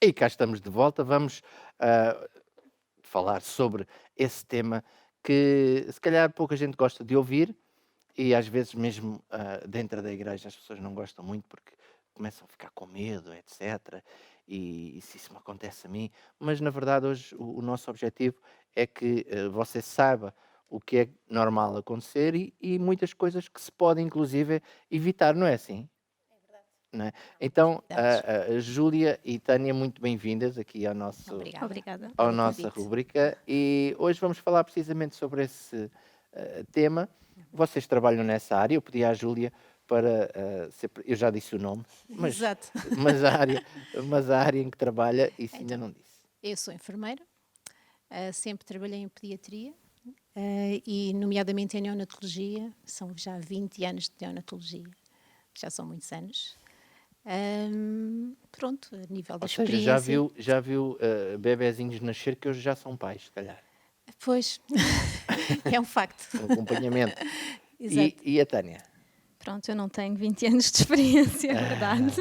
E cá estamos de volta. Vamos ah, falar sobre esse tema que se calhar pouca gente gosta de ouvir e às vezes mesmo dentro da igreja as pessoas não gostam muito porque começam a ficar com medo, etc. E se isso me acontece a mim, mas na verdade hoje o nosso objetivo é que você saiba o que é normal acontecer e muitas coisas que se podem inclusive evitar, não é assim? Não é? Há muitas Então, novidades. Júlia e Tânia, muito bem-vindas aqui Obrigada Obrigada. à pelo nossa convite. rubrica e hoje vamos falar precisamente sobre esse tema. Vocês trabalham nessa área, eu pedi à Júlia para eu já disse o nome, mas, Exato. mas, a área, mas a área em que trabalha, isso ainda Então, não disse. eu sou enfermeira, sempre trabalhei em pediatria e, nomeadamente, em neonatologia. São já 20 anos de neonatologia, já são muitos anos. Pronto, a nível da Ou seja, já experiência. viu, já viu bebezinhos nascer que hoje já são pais, se calhar. Pois, é um facto. Um acompanhamento. Exato. E a Tânia? Pronto, eu não tenho 20 anos de experiência, é verdade.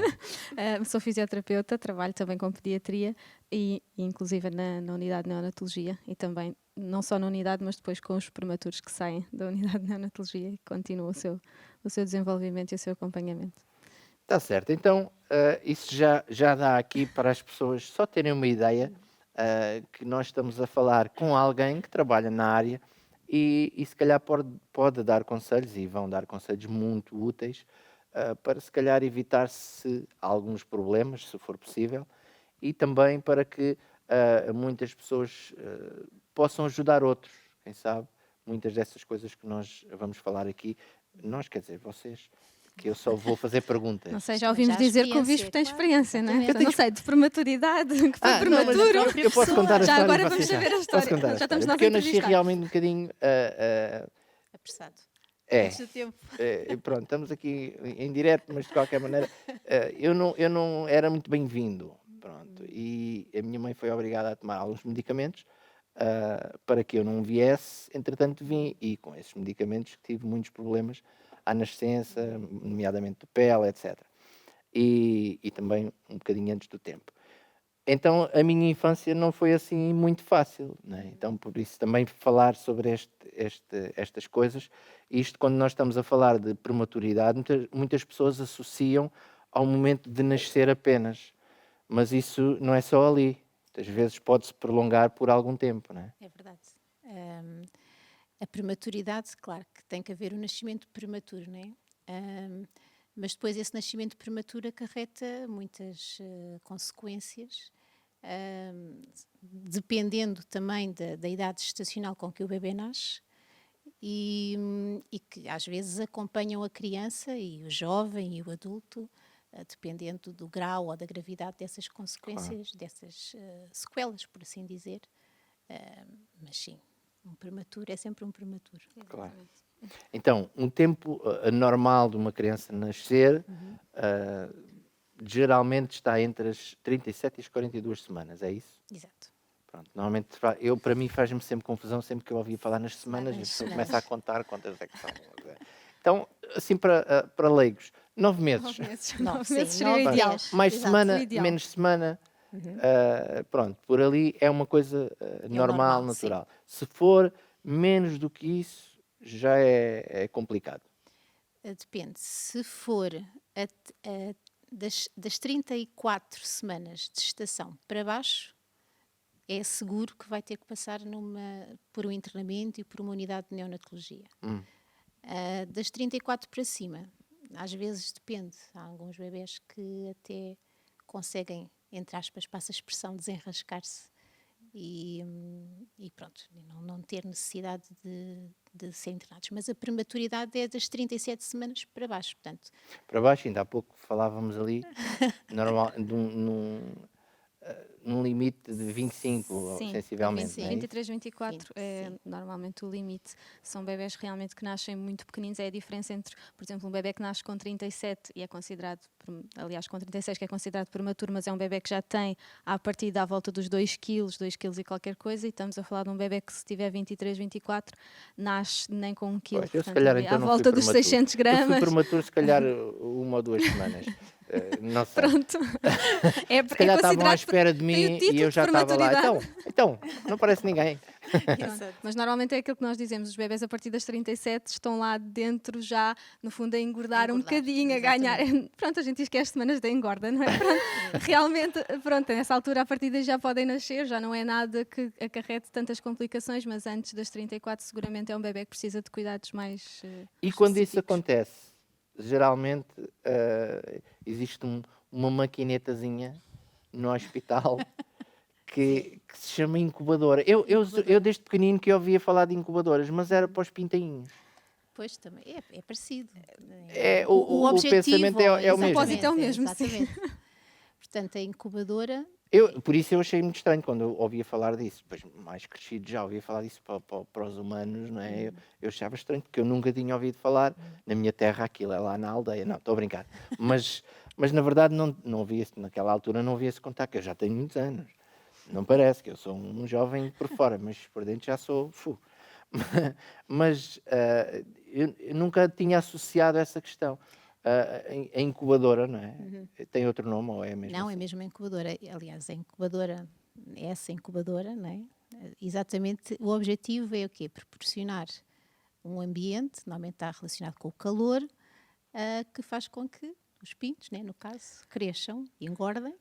Ah, Sou fisioterapeuta, trabalho também com pediatria e inclusive na unidade de neonatologia e também, não só na unidade, mas depois com os prematuros que saem da unidade de neonatologia e continuam o seu desenvolvimento e o seu acompanhamento. Está certo. Então, isso já dá aqui para as pessoas só terem uma ideia que nós estamos a falar com alguém que trabalha na área e se calhar pode dar conselhos e vão dar conselhos muito úteis para se calhar evitar-se alguns problemas, se for possível, e também para que muitas pessoas possam ajudar outros, quem sabe, muitas dessas coisas que nós vamos falar aqui, nós, quer dizer, vocês, que eu só vou fazer perguntas. Não sei, já Também ouvimos há dizer que o experiência, bispo tem claro, experiência, não é? exatamente. Portanto, não sei, de prematuridade, que foi Não, mas prematuro. eu posso contar a Já história agora e vamos vocês já. saber a Posso história. contar a Já estamos história, nós porque a eu nasci entrevistar. realmente um bocadinho, Apressado. é, Antes do tempo. e pronto, estamos aqui em direto, mas de qualquer maneira, eu não era muito bem-vindo, pronto, e a minha mãe foi obrigada a tomar alguns medicamentos, para que eu não viesse, entretanto vim, e com esses medicamentos tive muitos problemas à nascença, nomeadamente de pele, etc. E também um bocadinho antes do tempo. Então a minha infância não foi assim muito fácil, né? Então por isso também falar sobre estas coisas, isto quando nós estamos a falar de prematuridade, muitas pessoas associam ao momento de nascer apenas, mas isso não é só ali, muitas vezes pode-se prolongar por algum tempo, né? É verdade. Ahm, a prematuridade, claro que tem que haver um nascimento prematuro, não é? Mas depois esse nascimento prematuro acarreta muitas consequências, ahm, dependendo também da idade gestacional com que o bebê nasce e que às vezes acompanham a criança e o jovem e o adulto, dependendo do grau ou da gravidade dessas Claro. consequências, dessas sequelas, por assim dizer. Mas sim, um prematuro é sempre um prematuro. Claro. Então, um tempo normal de uma criança nascer, ah, geralmente está entre as 37 e as 42 semanas, é isso? Exato. Pronto, normalmente para mim faz-me sempre confusão, sempre que eu ouvi falar nas semanas, a Nas pessoa semanas. começa a contar quantas é que são. Então, assim para leigos, 9 meses. 9 meses. Não, 9 sim, meses seria o 9 ideal. dias. Mais Exato. semana, O ideal. menos semana, Uhum. pronto, por ali é uma coisa É o normal, normal, sim. natural. Se for menos do que isso, já é complicado. Depende. Se for das 34 semanas de gestação para baixo, é seguro que vai ter que passar por um internamento e por uma unidade de neonatologia. Hum, Das 34 para cima, às vezes depende. Há alguns bebés que até conseguem, entre aspas, passa a expressão, desenrascar-se e pronto, e não ter necessidade de ser internados. Mas a prematuridade é das 37 semanas para baixo, portanto, Para baixo, ainda há pouco falávamos ali, normal, num limite de 25, Sim, sensivelmente, sim. não é isso? 23, 24 é Sim. normalmente o limite. São bebés realmente que nascem muito pequeninos. É a diferença entre, por exemplo, um bebé que nasce com 37 e é considerado, aliás, com 36 que é considerado prematuro, mas é um bebé que já tem à partida à volta dos 2 quilos, 2 quilos e qualquer coisa, e estamos a falar de um bebé que se tiver 23, 24, nasce nem com 1 quilo, Pois, eu se portanto, calhar ali então à não fui volta dos prematuro. 600 Eu fui gramas. prematuro se calhar 1 ou 2 semanas, não sei. Pronto. É, Se calhar estavam à considerado, espera de tem o mim e título eu de já estava lá. prematuridade. Então, não parece ninguém. Pronto. Exato. Mas normalmente é aquilo que nós dizemos, os bebés a partir das 37 estão lá dentro já, no fundo, a engordar um engordar, bocadinho, a ganhar. Pronto, a gente diz que é as semanas da engorda, não é? Pronto, realmente, pronto, nessa altura a partir daí já podem nascer, já não é nada que acarrete tantas complicações, mas antes das 34 seguramente é um bebé que precisa de cuidados mais E quando isso específicos. acontece, geralmente existe uma maquinetazinha no hospital que se chama incubadora. Eu desde pequenino que ouvia falar de incubadoras, mas era para os pintainhos. Pois também, é parecido. É, O o pensamento objetivo, é o mesmo. propósito é o mesmo, sim. exatamente. Portanto, a incubadora, Por isso eu achei muito estranho quando eu ouvia falar disso. Depois, mais crescido, já ouvia falar disso para os humanos, não é? Eu achava estranho, porque eu nunca tinha ouvido falar. Na minha terra, aquilo é lá na aldeia. Não, estou a brincar. Mas na verdade, não havia, naquela altura, não havia esse contacto. Eu já tenho muitos anos. Não parece que eu sou um jovem por fora, mas por dentro já sou. Mas eu nunca tinha associado essa questão. A incubadora, não é? Tem outro nome ou é mesmo não, é assim? mesmo a incubadora. Aliás, a incubadora, essa incubadora, não é? Exatamente, o objetivo é o quê? Proporcionar um ambiente, normalmente está relacionado com o calor, que faz com que os pintos, né, no caso, cresçam e engordem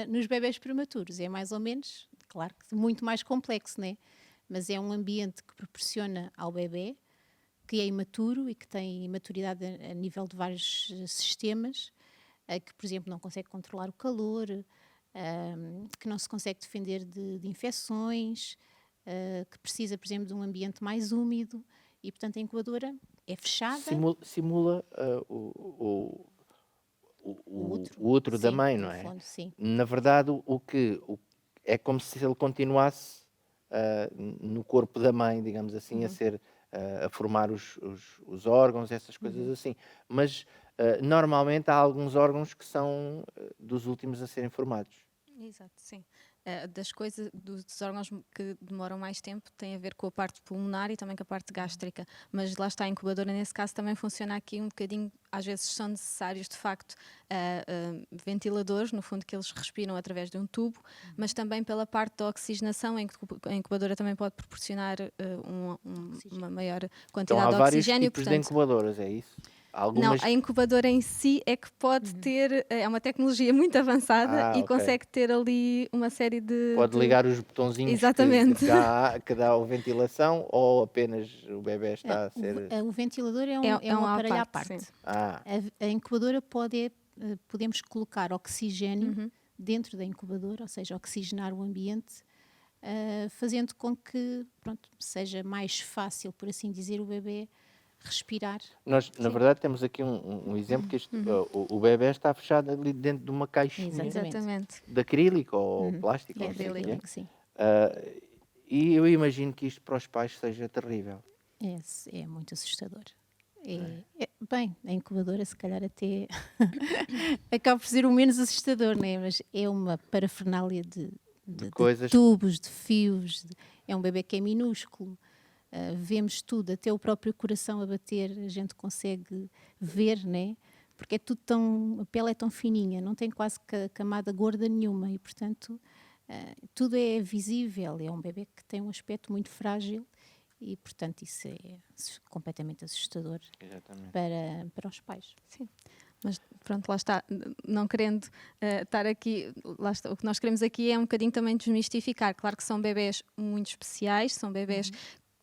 nos bebés prematuros. É mais ou menos, claro que muito mais complexo, né? Mas é um ambiente que proporciona ao bebê, que é imaturo e que tem imaturidade a nível de vários sistemas, que, por exemplo, não consegue controlar o calor, que não se consegue defender de infecções, que precisa, por exemplo, de um ambiente mais úmido e, portanto, a incubadora é fechada. Simula o útero da Sim, mãe, não no é? fundo, sim. Na verdade, é como se ele continuasse no corpo da mãe, digamos assim, a formar os órgãos, essas coisas assim. Mas normalmente há alguns órgãos que são dos últimos a serem formados. Exato, sim. Das coisas, dos órgãos que demoram mais tempo, tem a ver com a parte pulmonar e também com a parte gástrica. Mas lá está, a incubadora, nesse caso, também funciona aqui um bocadinho. Às vezes são necessários, de facto, ventiladores, no fundo, que eles respiram através de um tubo, mas também pela parte da oxigenação, em que a incubadora também pode proporcionar uma maior Então quantidade há de vários oxigênio. tipos de Portanto, incubadoras, é isso? não, Algumas. a incubadora em si é que pode ter, é uma tecnologia muito avançada e Ok. consegue ter ali uma série Pode ligar os botãozinhos Exatamente. que dá a ventilação ou apenas o bebê está a ser. O ventilador é um à aparelho à parte, parte. sim. A incubadora podemos colocar oxigênio Uhum. dentro da incubadora, ou seja, oxigenar o ambiente, fazendo com que, pronto, seja mais fácil, por assim dizer, o bebê respirar. Nós, na Sim. verdade, temos aqui um exemplo que o bebê está fechado ali dentro de uma caixinha Exatamente. de acrílico ou plástico, É ou não sei o que é. acrílico, sim. E eu imagino que isto para os pais seja terrível. É muito assustador. Bem, a incubadora se calhar até acaba por ser o menos assustador, não é? Mas é uma parafernália de Coisas. tubos, de fios. É um bebê que é minúsculo. Vemos tudo, até o próprio coração a bater, a gente consegue ver, né? Porque é tudo a pele é tão fininha, não tem quase camada gorda nenhuma e, portanto, tudo é visível. É um bebê que tem um aspecto muito frágil e, portanto, isso é completamente assustador para os pais. Sim. Mas pronto, lá está, não querendo estar aqui, lá está, o que nós queremos aqui é um bocadinho também desmistificar. Claro que são bebés muito especiais, são bebés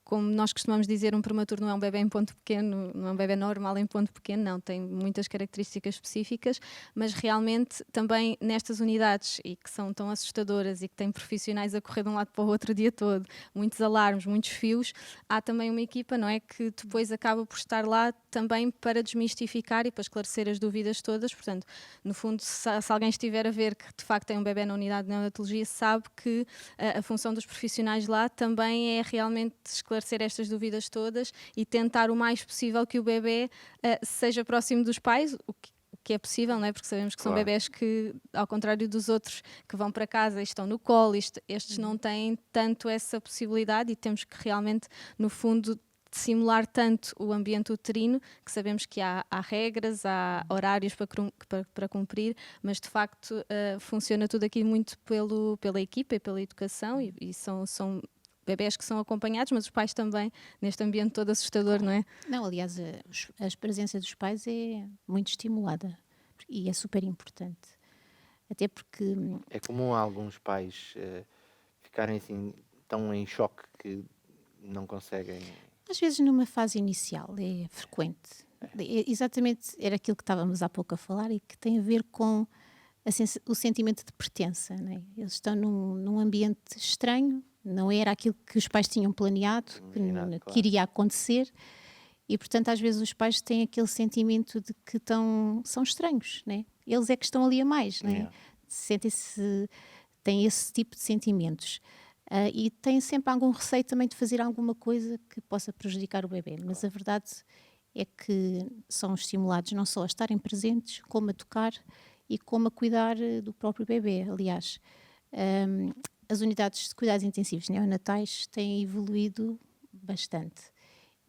como nós costumamos dizer, um prematuro não é um bebê em ponto pequeno, não é um bebê normal em ponto pequeno, não, tem muitas características específicas, mas realmente também nestas unidades, e que são tão assustadoras e que têm profissionais a correr de um lado para o outro o dia todo, muitos alarmes, muitos fios, há também uma equipa, não é, que depois acaba por estar lá também para desmistificar e para esclarecer as dúvidas todas. Portanto, no fundo, se alguém estiver a ver que de facto tem um bebê na unidade de neonatologia, sabe que a função dos profissionais lá também é realmente esclarecer estas dúvidas todas e tentar o mais possível que o bebê seja próximo dos pais, o que é possível, não é? Porque sabemos que são bebés que, ao contrário dos outros que vão para casa e estão no colo, estes não têm tanto essa possibilidade, e temos que realmente, no fundo, simular tanto o ambiente uterino, que sabemos que há regras, há horários para cumprir, mas de facto funciona tudo aqui muito pela equipa e pela educação, e são bebés que são acompanhados, mas os pais também, neste ambiente todo assustador, não é? Não, aliás, a presença dos pais é muito estimulada e é super importante. Até porque É comum alguns pais ficarem assim tão em choque que não conseguem. às vezes numa fase inicial é frequente. Exatamente, era aquilo que estávamos há pouco a falar e que tem a ver com o sentimento de pertença. Não é? Eles estão num ambiente estranho, não era aquilo que os pais tinham planeado, que iria acontecer, e portanto às vezes os pais têm aquele sentimento de que são estranhos, né? Eles é que estão ali a mais, né? Sentem-se, têm esse tipo de sentimentos. E têm sempre algum receio também de fazer alguma coisa que possa prejudicar o bebê, mas a verdade é que são estimulados não só a estarem presentes, como a tocar e como a cuidar do próprio bebê. Aliás, as unidades de cuidados intensivos neonatais têm evoluído bastante,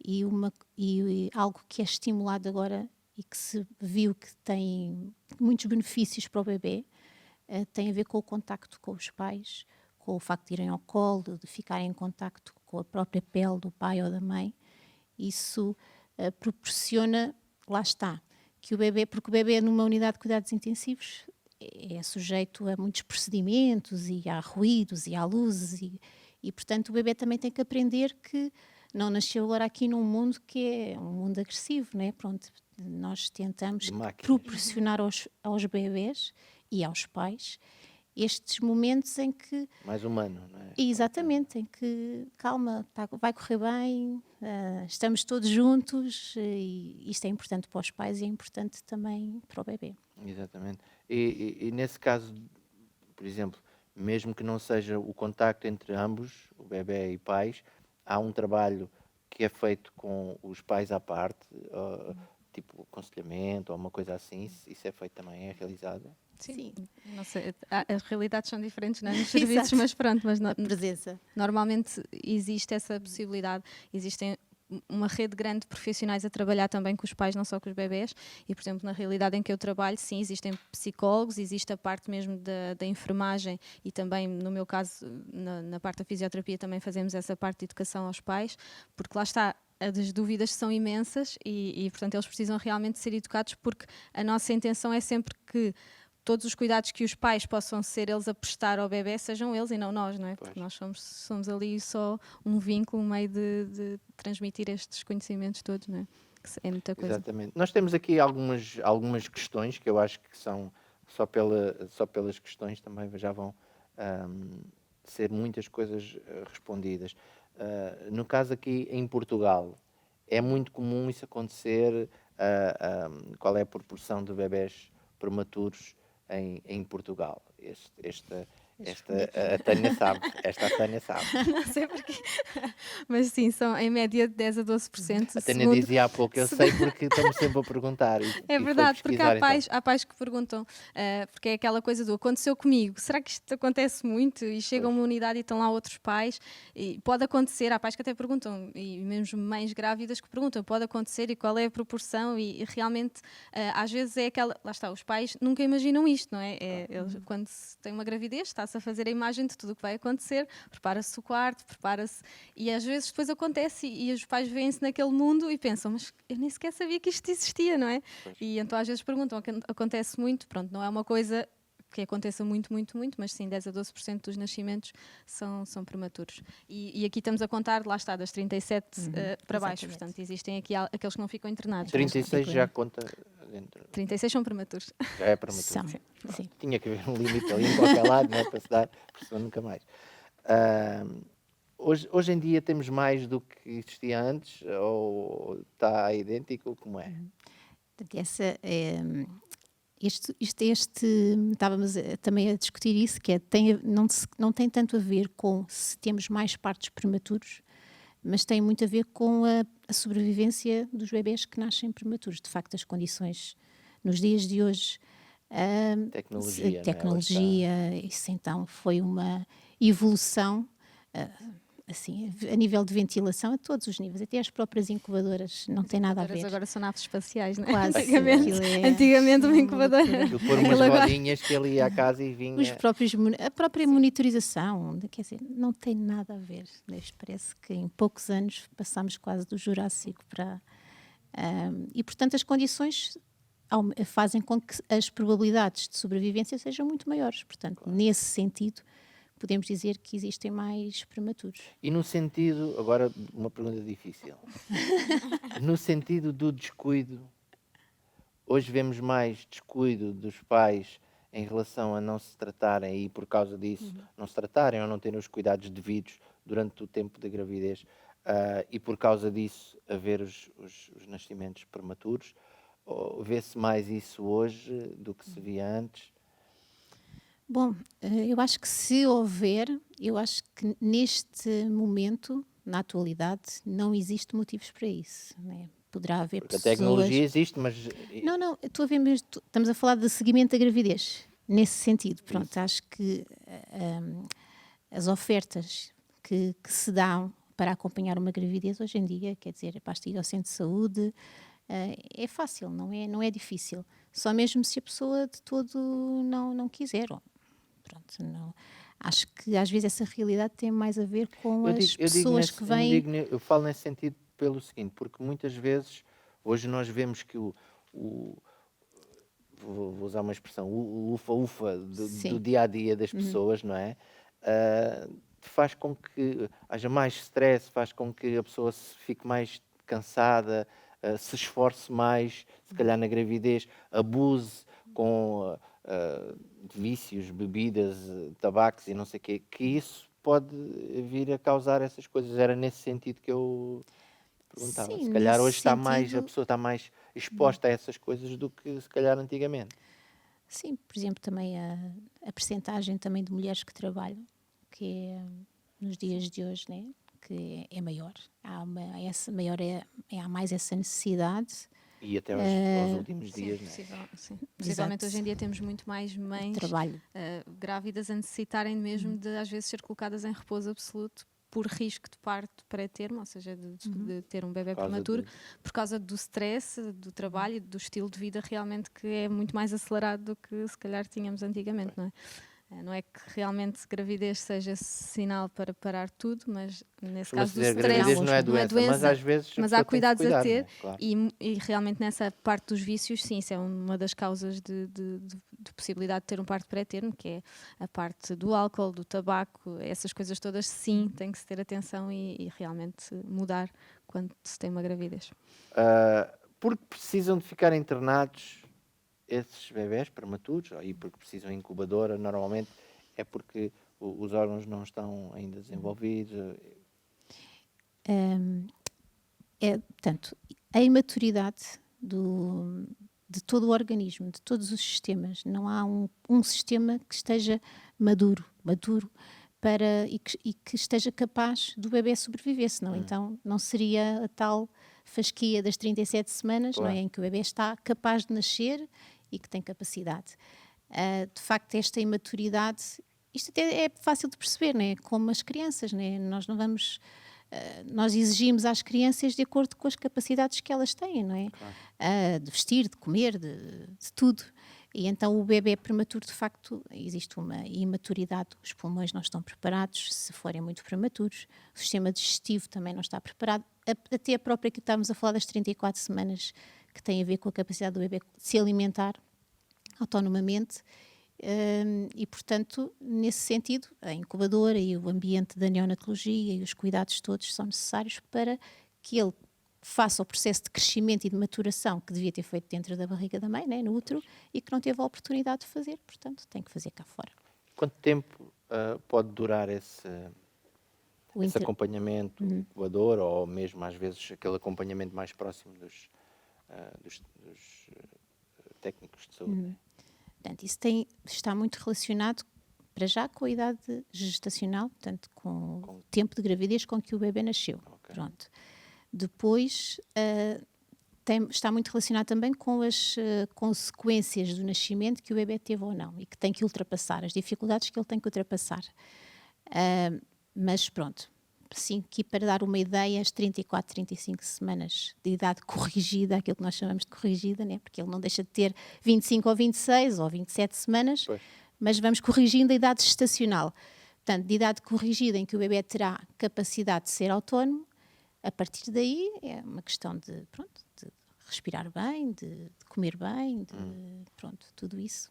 e algo que é estimulado agora e que se viu que tem muitos benefícios para o bebê tem a ver com o contacto com os pais, com o facto de irem ao colo, de ficarem em contacto com a própria pele do pai ou da mãe. Isso proporciona, lá está, que o bebê, porque o bebê numa unidade de cuidados intensivos é sujeito a muitos procedimentos e a ruídos e a luzes e portanto o bebê também tem que aprender que não nasceu agora aqui num mundo que é um mundo agressivo, né? Pronto, nós tentamos proporcionar aos bebés e aos pais estes momentos em que... Mais humano, não é? Exatamente, em que, calma, vai correr bem, estamos todos juntos, e isto é importante para os pais e é importante também para o bebê. Exatamente. E nesse caso, por exemplo, mesmo que não seja o contacto entre ambos, o bebê e pais, há um trabalho que é feito com os pais à parte, tipo aconselhamento ou uma coisa assim, isso é feito também, é realizado? Sim. Não sei, as realidades são diferentes, não é? Nos serviços, mas pronto, mas a presença. Normalmente existe essa possibilidade, existem uma rede grande de profissionais a trabalhar também com os pais, não só com os bebés, e por exemplo na realidade em que eu trabalho, sim, existem psicólogos, existe a parte mesmo da enfermagem e também no meu caso na parte da fisioterapia também fazemos essa parte de educação aos pais, porque lá está, as dúvidas são imensas e portanto eles precisam realmente ser educados, porque a nossa intenção é sempre que todos os cuidados que os pais possam ser eles a prestar ao bebê sejam eles e não nós, não é? Porque nós somos ali só um vínculo, um meio de transmitir estes conhecimentos todos, não é? Que é muita coisa. Exatamente. Nós temos aqui algumas questões que eu acho que são só pelas questões também já vão ser muitas coisas respondidas. No caso aqui em Portugal, é muito comum isso acontecer? Qual é a proporção de bebés prematuros em Portugal? A Tânia sabe. Esta a Tânia sabe. Não sei porquê. Mas sim, são em média de 10 a 12%. A Tânia dizia há pouco, eu sei porque estão-me sempre a perguntar. É verdade, porque há pais que perguntam, porque é aquela coisa do aconteceu comigo, será que isto acontece muito? E chegam a uma unidade e estão lá outros pais, e pode acontecer, há pais que até perguntam, e mesmo mães grávidas que perguntam, pode acontecer e qual é a proporção? E realmente, às vezes é aquela, lá está, os pais nunca imaginam isto, não é? Eles, quando se tem uma gravidez, está-se a fazer a imagem de tudo o que vai acontecer, prepara-se o quarto, prepara-se, e às vezes depois acontece e os pais veem-se naquele mundo e pensam, mas eu nem sequer sabia que isto existia, não é? Pois. E então às vezes perguntam, acontece muito, pronto, não é uma coisa que aconteça muito, mas sim 10 a 12% dos nascimentos são prematuros. E aqui estamos a contar, lá está, das 37 para baixo, Exatamente. portanto existem aqui aqueles que não ficam internados. 36 já conta dentro, 36 são prematuros. já é prematuro. São, sim. Tinha que haver um limite ali em qualquer lado, não é? Para se dar, por senão nunca mais. Ah, hoje em dia temos mais do que existia antes ou está idêntico? Como é? Portanto, estávamos também a discutir isso, que é, não tem tanto a ver com se temos mais partos prematuros, mas tem muito a ver com a sobrevivência dos bebés que nascem prematuros. De facto, as condições nos dias de hoje, Tecnologia, não é? tecnologia, isso então foi uma evolução, assim, a nível de ventilação a todos os níveis, até as próprias incubadoras não tem nada a ver. Agora são naves espaciais, não é? Quase, Antigamente, aquilo é antigamente uma uma incubadora. loucura. Aquilo pôr umas Aquilo agora- rodinhas que ele ia à casa e vinha. A própria monitorização, quer dizer, não tem nada a ver. Parece que em poucos anos passámos quase do Jurássico para... e, portanto, as condições fazem com que as probabilidades de sobrevivência sejam muito maiores. Portanto, nesse sentido, podemos dizer que existem mais prematuros. E no sentido, agora uma pergunta difícil, no sentido do descuido, hoje vemos mais descuido dos pais em relação a não se tratarem e por causa disso não se tratarem ou não terem os cuidados devidos durante o tempo da gravidez e por causa disso haver os nascimentos prematuros. Vê-se mais isso hoje do que se via antes? Bom, eu acho que se houver, eu acho que neste momento, na atualidade, não existe motivos para isso, né? Poderá haver Porque a pessoas... tecnologia existe, mas Não, estou a ver mesmo, estamos a falar de seguimento da gravidez, nesse sentido. Pronto, Isso. acho que as ofertas que se dão para acompanhar uma gravidez hoje em dia, quer dizer, basta ir ao centro de saúde, é fácil, não é difícil. Só mesmo se a pessoa de todo não quiser. Pronto, não. Acho que às vezes essa realidade tem mais a ver com as pessoas que vêm... eu falo nesse sentido pelo seguinte, porque muitas vezes, hoje nós vemos que vou usar uma expressão, o ufa-ufa do Sim. dia-a-dia das pessoas, não é? Faz com que haja mais stress, faz com que a pessoa fique mais cansada, se esforce mais, se calhar na gravidez, abuse com vícios, bebidas, tabacos e não sei o quê, que isso pode vir a causar essas coisas. Era nesse sentido que eu perguntava. Sim, Se calhar nesse hoje está mais, a sentido... pessoa está mais exposta a essas coisas do que se calhar antigamente. Sim, por exemplo, também a percentagem também de mulheres que trabalham, que é, nos dias de hoje, né, que é maior. Há mais essa necessidade E até aos últimos dias, não é? Possivelmente Exato. hoje em dia temos muito mais de mães trabalho. grávidas a necessitarem mesmo de às vezes ser colocadas em repouso absoluto por risco de parto pré-termo, ou seja, de ter um bebê Por causa prematuro, de- por causa do stress, do trabalho, do estilo de vida realmente que é muito mais acelerado do que se calhar tínhamos antigamente, não é? Não é que realmente gravidez seja sinal para parar tudo, mas nesse Costuma-se caso do dizer stress gravidez não é doença, mas às vezes a mas pessoa há tem que se cuidados cuidar, a ter não é? Claro. e realmente nessa parte dos vícios, sim, isso é uma das causas de possibilidade de ter um parto pré-termo, que é a parte do álcool, do tabaco, essas coisas todas, sim, tem que se ter atenção e realmente mudar quando se tem uma gravidez. Porque precisam de ficar internados esses bebés prematuros, e porque precisam de incubadora, normalmente é porque os órgãos não estão ainda desenvolvidos. Portanto, a imaturidade de todo o organismo, de todos os sistemas. Não há um sistema que esteja maduro e que esteja capaz do bebê sobreviver, senão então não seria a tal fasquia das 37 semanas, não é? Claro. Em que o bebê está capaz de nascer e que tem capacidade. De facto, esta imaturidade, isto até é fácil de perceber, não é? Como as crianças, não é? Nós não vamos... nós exigimos às crianças de acordo com as capacidades que elas têm, não é? Claro. De vestir, de comer, de tudo. E então o bebê prematuro, de facto, existe uma imaturidade, os pulmões não estão preparados, se forem muito prematuros, o sistema digestivo também não está preparado, até a própria que estávamos a falar das 34 semanas, que tem a ver com a capacidade do bebê de se alimentar autonomamente, E, portanto, nesse sentido, a incubadora e o ambiente da neonatologia e os cuidados todos são necessários para que ele faça o processo de crescimento e de maturação que devia ter feito dentro da barriga da mãe, né, no útero, e que não teve a oportunidade de fazer, portanto, tem que fazer cá fora. Quanto tempo pode durar esse O inter- acompanhamento incubador, ou mesmo às vezes aquele acompanhamento mais próximo dos técnicos de saúde? né? Portanto, isso está muito relacionado, para já, com a idade gestacional, portanto, com o tempo de gravidez com que o bebê nasceu. Ok. Pronto. Depois, está muito relacionado também com as consequências do nascimento que o bebê teve ou não, e que tem que ultrapassar, as dificuldades que ele tem que ultrapassar. Mas pronto, sim, aqui para dar uma ideia, as 34, 35 semanas de idade corrigida, aquilo que nós chamamos de corrigida, né? Porque ele não deixa de ter 25 ou 26 ou 27 semanas, Pois. mas vamos corrigindo a idade gestacional. Portanto, de idade corrigida em que o bebê terá capacidade de ser autónomo, a partir daí é uma questão de, pronto, de respirar bem, de comer bem, pronto, tudo isso.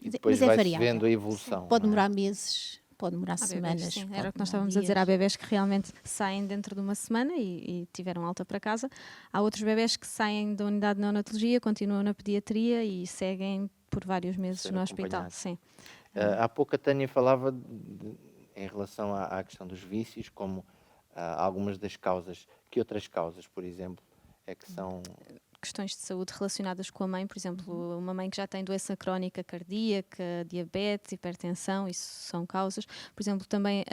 E depois Mas é vai-se variável. vendo a evolução. Pode não é? demorar meses, pode demorar Há bebés, semanas. sim, pode era o que nós demorar estávamos a dizer. Há dias. bebés que realmente saem dentro de uma semana e tiveram alta para casa. Há outros bebés que saem da unidade de neonatologia, continuam na pediatria e seguem por vários meses Ser no hospital. acompanhados. Sim. Há pouco a Tânia falava em relação à questão dos vícios, como algumas das causas. Que outras causas, por exemplo, é que são... Questões de saúde relacionadas com a mãe, por exemplo, uma mãe que já tem doença crónica cardíaca, diabetes, hipertensão, isso são causas. Por exemplo, também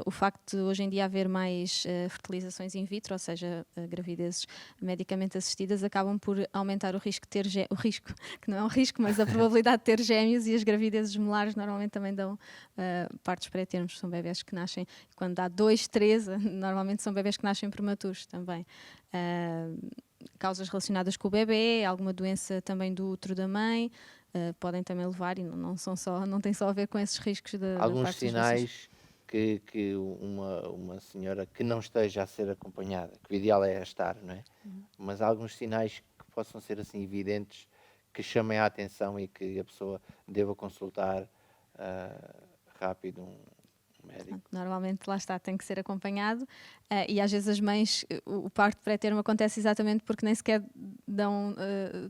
o facto de hoje em dia haver mais fertilizações in vitro, ou seja, gravidezes medicamente assistidas, acabam por aumentar o risco de ter o risco, que não é um risco, mas a probabilidade de ter gêmeos, e as gravidezes molares normalmente também dão partos pré-termos, são bebés que nascem, quando dá 2, 3, normalmente são bebés que nascem prematuros também. Causas relacionadas com o bebê, alguma doença também do útero da mãe, podem também levar, e não tem só a ver com esses riscos de Alguns partos difíceis. sinais que uma senhora que não esteja a ser acompanhada, que o ideal é estar, não é? Mas há alguns sinais que possam ser assim evidentes, que chamem a atenção e que a pessoa deva consultar rápido um médico. Normalmente, lá está, tem que ser acompanhado, e às vezes as mães, o parto pré-termo acontece exatamente porque nem sequer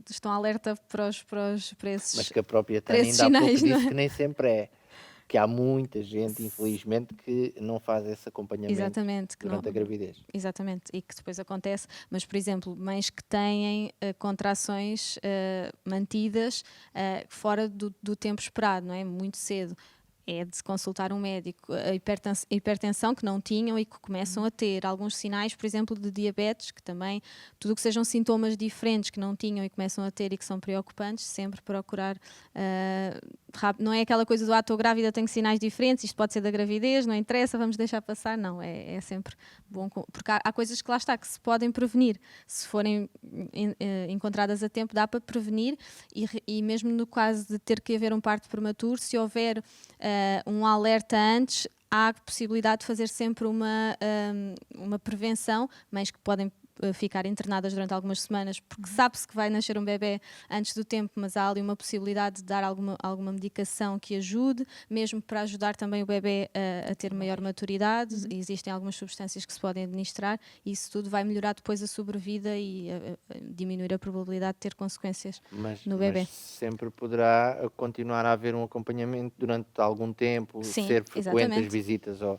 estão alerta para esses... Mas que a própria para Tânia esses ainda há pouco sinais, não disse é? que nem sempre é. Que há muita gente, infelizmente, que não faz esse acompanhamento Exatamente, que durante a gravidez. Exatamente, e que depois acontece, mas por exemplo, mães que têm contrações mantidas fora do tempo esperado, não é? Muito cedo. É de se consultar um médico. A hipertensão que não tinham e que começam a ter. Alguns sinais, por exemplo, de diabetes, que também, tudo o que sejam sintomas diferentes que não tinham e começam a ter e que são preocupantes, sempre procurar rápido. Não é aquela coisa do estou grávida, tenho sinais diferentes, isto pode ser da gravidez, não interessa, vamos deixar passar. Não, é sempre bom, porque há coisas que lá está, que se podem prevenir. Se forem encontradas a tempo, dá para prevenir, e mesmo no caso de ter que haver um parto prematuro, se houver um alerta antes, há a possibilidade de fazer sempre uma prevenção, mas que podem ficar internadas durante algumas semanas, porque sabe-se que vai nascer um bebê antes do tempo, mas há ali uma possibilidade de dar alguma medicação que ajude, mesmo para ajudar também o bebê a ter maior maturidade. Existem algumas substâncias que se podem administrar, e isso tudo vai melhorar depois a sobrevida e diminuir a probabilidade de ter consequências no bebê. Mas sempre poderá continuar a haver um acompanhamento durante algum tempo, Sim, ser frequente exatamente. as visitas ao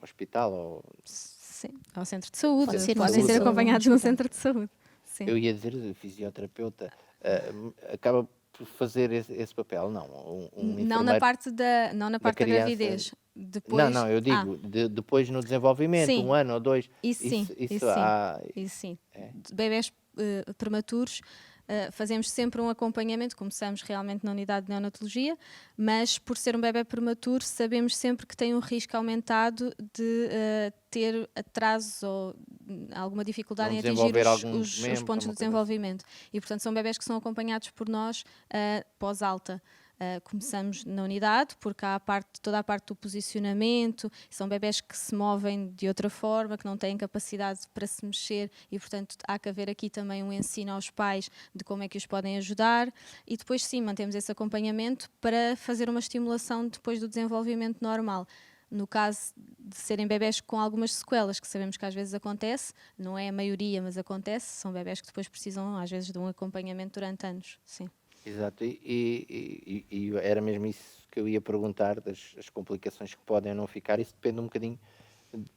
hospital. Sim, ao centro de saúde, Pode ser no podem centro ser de saúde, acompanhados no centro de saúde. Sim. Eu ia dizer, o fisioterapeuta acaba por fazer esse papel, não? Não na parte da criança. gravidez. Depois, Não, eu digo, depois no desenvolvimento, sim. 1 ano ou 2, Isso sim. Isso sim. De bebés prematuros, fazemos sempre um acompanhamento, começamos realmente na unidade de neonatologia, mas por ser um bebé prematuro sabemos sempre que tem um risco aumentado de ter atrasos ou alguma dificuldade Não em atingir desenvolver os alguns membros, pontos de alguma coisa assim. desenvolvimento. E portanto são bebés que são acompanhados por nós pós-alta. começamos na unidade, porque há toda a parte do posicionamento, são bebés que se movem de outra forma, que não têm capacidade para se mexer e, portanto, há que haver aqui também um ensino aos pais de como é que os podem ajudar e depois sim, mantemos esse acompanhamento para fazer uma estimulação depois do desenvolvimento normal. No caso de serem bebés com algumas sequelas, que sabemos que às vezes acontece, não é a maioria, mas acontece, são bebés que depois precisam às vezes de um acompanhamento durante anos, sim. Exato, e era mesmo isso que eu ia perguntar, as complicações que podem ou não ficar, isso depende um bocadinho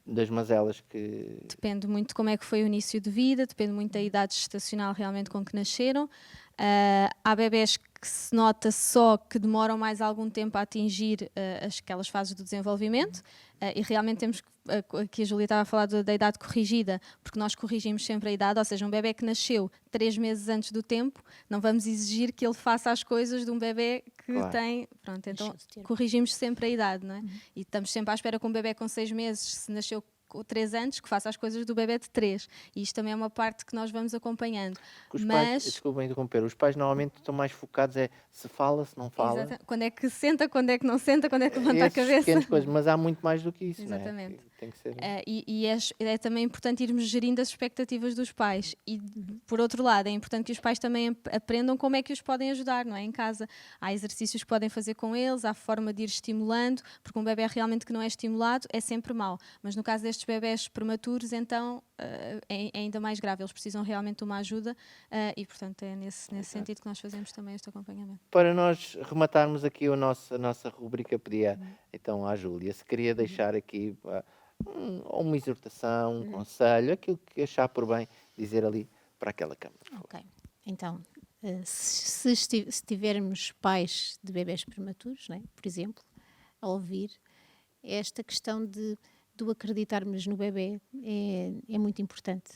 das mazelas que... Depende muito de como é que foi o início de vida, depende muito da idade gestacional realmente com que nasceram. Há bebés que se nota só que demoram mais algum tempo a atingir aquelas fases do desenvolvimento e realmente temos que a Júlia estava a falar da idade corrigida, porque nós corrigimos sempre a idade, ou seja, um bebé que nasceu 3 meses antes do tempo, não vamos exigir que ele faça as coisas de um bebé que Claro. tem, pronto, então corrigimos sempre a idade, não é? E estamos sempre à espera que um bebé com 6 meses, se nasceu 3 anos, que faça as coisas do bebé de 3. E isto também é uma parte que nós vamos acompanhando. Os pais, desculpem interromper, os pais normalmente estão mais focados se fala, se não fala. Exatamente. Quando é que senta, quando é que não senta, quando é que levanta a Essas cabeça. pequenas coisas, mas há muito mais do que isso, Exatamente. não é? Tem que ser... E é também importante irmos gerindo as expectativas dos pais. E, por outro lado, é importante que os pais também aprendam como é que os podem ajudar, não é? Em casa há exercícios que podem fazer com eles, há forma de ir estimulando, porque um bebé realmente que não é estimulado é sempre mau. Mas no caso destes bebés prematuros, então é ainda mais grave. Eles precisam realmente de uma ajuda e, portanto, é nesse sentido que nós fazemos também este acompanhamento. Para nós rematarmos aqui a nossa rubrica, pedia então à Júlia, se queria deixar aqui uma exortação, um conselho, aquilo que achar por bem dizer ali para aquela câmara. Ok, então, se tivermos pais de bebés prematuros, né, por exemplo, a ouvir, esta questão do acreditarmos no bebê é muito importante.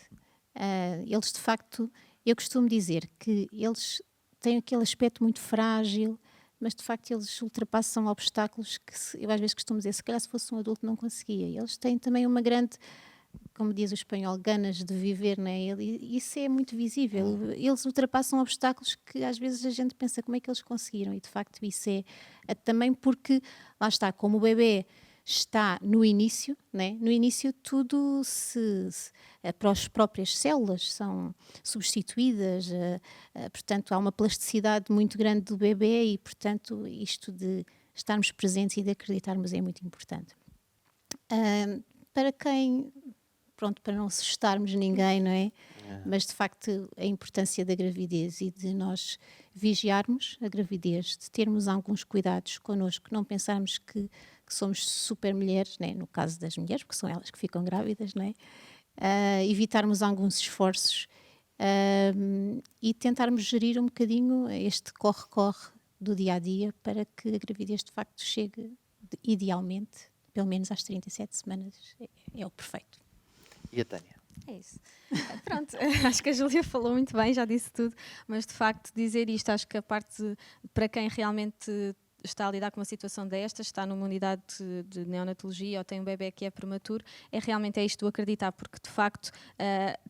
Eles, de facto, eu costumo dizer que eles têm aquele aspecto muito frágil, mas de facto eles ultrapassam obstáculos que eu às vezes costumo dizer, se calhar se fosse um adulto não conseguia. Eles têm também uma grande, como diz o espanhol, ganas de viver, né? E isso é muito visível. Eles ultrapassam obstáculos que às vezes a gente pensa como é que eles conseguiram, e de facto isso é também porque, lá está, como o bebê está no início, né? No início tudo para as próprias células são substituídas, portanto há uma plasticidade muito grande do bebê e, portanto, isto de estarmos presentes e de acreditarmos é muito importante. Para quem, pronto, para não assustarmos ninguém, não é? Mas de facto a importância da gravidez e de nós vigiarmos a gravidez, de termos alguns cuidados connosco, não pensarmos que somos super mulheres, né? No caso das mulheres, porque são elas que ficam grávidas, não é? Evitarmos alguns esforços e tentarmos gerir um bocadinho este corre-corre do dia-a-dia para que a gravidez de facto chegue idealmente, pelo menos às 37 semanas, é o perfeito. E a Tânia? É isso. Pronto, acho que a Júlia falou muito bem, já disse tudo, mas de facto dizer isto, acho que a parte para quem realmente está a lidar com uma situação destas, está numa unidade de neonatologia ou tem um bebê que é prematuro, realmente isto do acreditar, porque de facto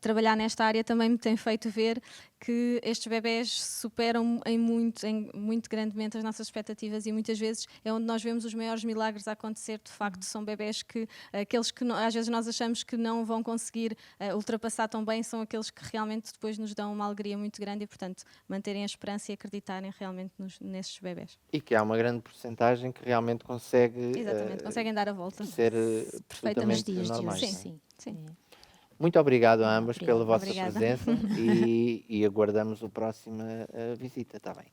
trabalhar nesta área também me tem feito ver que estes bebés superam em muito grandemente as nossas expectativas e muitas vezes é onde nós vemos os maiores milagres a acontecer. De facto são bebés que, aqueles que às vezes nós achamos que não vão conseguir ultrapassar tão bem, são aqueles que realmente depois nos dão uma alegria muito grande e, portanto, manterem a esperança e acreditarem realmente nesses bebés. E que há uma grande porcentagem que realmente consegue... Exatamente, conseguem dar a volta. Ser perfeitamente normais. Sim. Muito obrigado a ambas pela vossa Obrigada. presença e aguardamos a próxima visita, está bem?